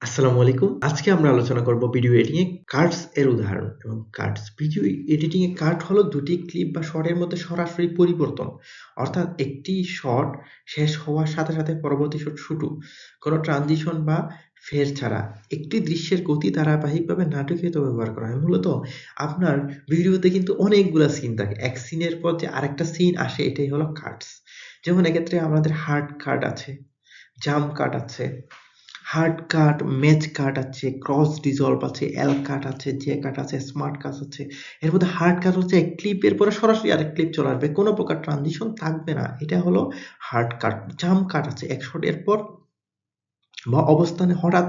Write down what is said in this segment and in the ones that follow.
আসসালামু আলাইকুম। আজকে আমরা আলোচনা করব ভিডিও এডিটিং এ কাটস এর উদাহরণ এবং কাটস। ভিডিও এডিটিং এ কাট হলো দুটি ক্লিপ বা শটের মধ্যে সরাসরি পরিবর্তন। অর্থাৎ একটি শট শেষ হওয়ার সাথে, সাথে পরবর্তী শট শুরু। কোনো ট্রানজিশন বা ফেজ ছাড়া একটি দৃশ্যের গতি ধারাবাহিকভাবে নাটকীয়তা ব্যবহার করা হয়। মূলত আপনার ভিডিওতে কিন্তু অনেকগুলা সিন থাকে। এক সিনের পর যে আরেকটা সিন আসে এটাই হলো কাটস। যেমন এক্ষেত্রে আমাদের হার্ড কাট আছে, জাম্প কাট আছে, হার্ড কাট, ম্যাচ কাট আছে, ক্রস ডিসলভ আছে, এল কাট আছে, জে কাট আছে, স্মার্ট কাট আছে। এর মধ্যে হার্ড কাট হচ্ছে এক ক্লিপের পরে সরাসরি আরেক ক্লিপ চলে আসবে। কোন প্রকার ট্রানজিশন থাকবে না। এটা হলো হার্ড কাট। জাম্প কাট আছে এক শটের পর বা অবস্থানে হঠাৎ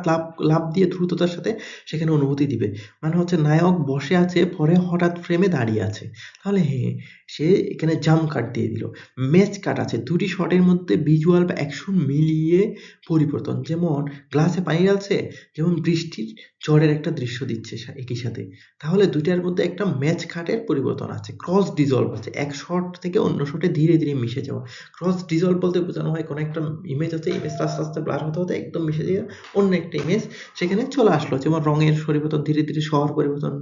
লাফ দিয়ে দ্রুততার সাথে সেখানে অনুভূতি দিবে। মানে হচ্ছে নায়ক বসে আছে, পরে হঠাৎ ফ্রেমে দাঁড়িয়ে আছে। তাহলে সে এখানে জাম্প কাট দিয়ে দিল। ম্যাচ কাট আছে। ২ টি শটের মধ্যে ভিজুয়াল বা অ্যাকশন মিলিয়ে পরিবর্তন। যেমন গ্লাসে পানি ঢালছে, যেমন বৃষ্টির ঝড়ের একটা দৃশ্য দিচ্ছে একই সাথে। তাহলে ২ টার মধ্যে একটা ম্যাচ কাটের পরিবর্তন আছে। ক্রস ডিসলভ আছে। এক শট থেকে অন্য শটে ধীরে, ধীরে মিশে যাওয়া। ক্রস ডিসলভ বলতে বোঝানো হয় কোনো একটা ইমেজ আছে, ইমেজটা আস্তে, আস্তে ব্লার হতে, হতে একদম মিশে যেয়ে অন্য একটা ইমেজ সেখানে চলে আসলো। যেমন রঙের পরিবর্তন, ধীরে, ধীরে শহর পরিবর্তন।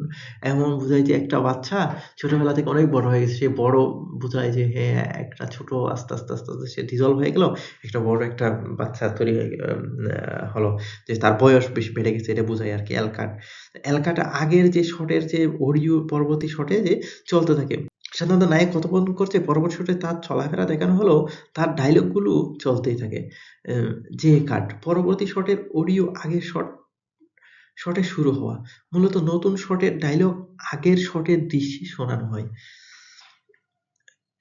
এমন বোঝায় যে একটা বাচ্চা ছোটবেলা থেকে অনেক বড় হয়ে গেছে। সে বড় বোঝায় যে হ্যাঁ, একটা ছোট আস্তে, আস্তে, আস্তে, আস্তে সে ডিসলভ হয়ে গেল। একটা বড় একটা বাচ্চা তৈরি হয়ে হলো। যে তার বয়স বেশি বেড়ে গেছে এটা বোঝায় আরকি এলকাট। এলকাট আগের যে শটের যে অডিও পরবর্তী শটে যে চলতে থাকে। সাধারণত নায়ক কথোপকথন করছে, পরবর্তী শটে তার চলাফেরা দেখানো হলেও তার ডায়ালগ গুলো চলতেই থাকে। অ্যা যে কাট পরবর্তী শটের অডিও আগের শটে শুরু হওয়া। মূলত নতুন শটের ডায়ালগ আগের শটের দৃশ্যে শোনানো হয়।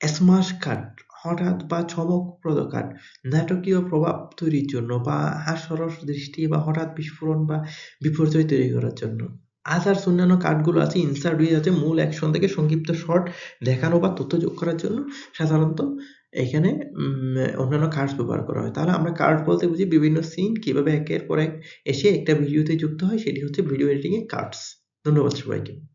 স্মাশ কাট হঠাৎ বা চমকপ্রদ কাট নাটকীয় প্রভাব তৈরির জন্য বা হাস্যরস দৃষ্টি বা হঠাৎ বিস্ফোরণ বা বিপর্যয় তৈরি করার জন্য। আদার্স অন্যান্য কাটগুলো আছে, ইনসার্ট উইথ আছে মূল অ্যাকশন থেকে সংক্ষিপ্ত শট দেখানো বা তথ্য যোগ করার জন্য সাধারণত এখানে অন্যান্য কাটস ব্যবহার করা হয়। তাহলে আমরা কাট বলতে বুঝি বিভিন্ন সিন কিভাবে একের পর এক এসে একটা ভিডিওতে যুক্ত হয়, সেটি হচ্ছে ভিডিও এডিটিং এ কাটস। ধন্যবাদ সবাইকে।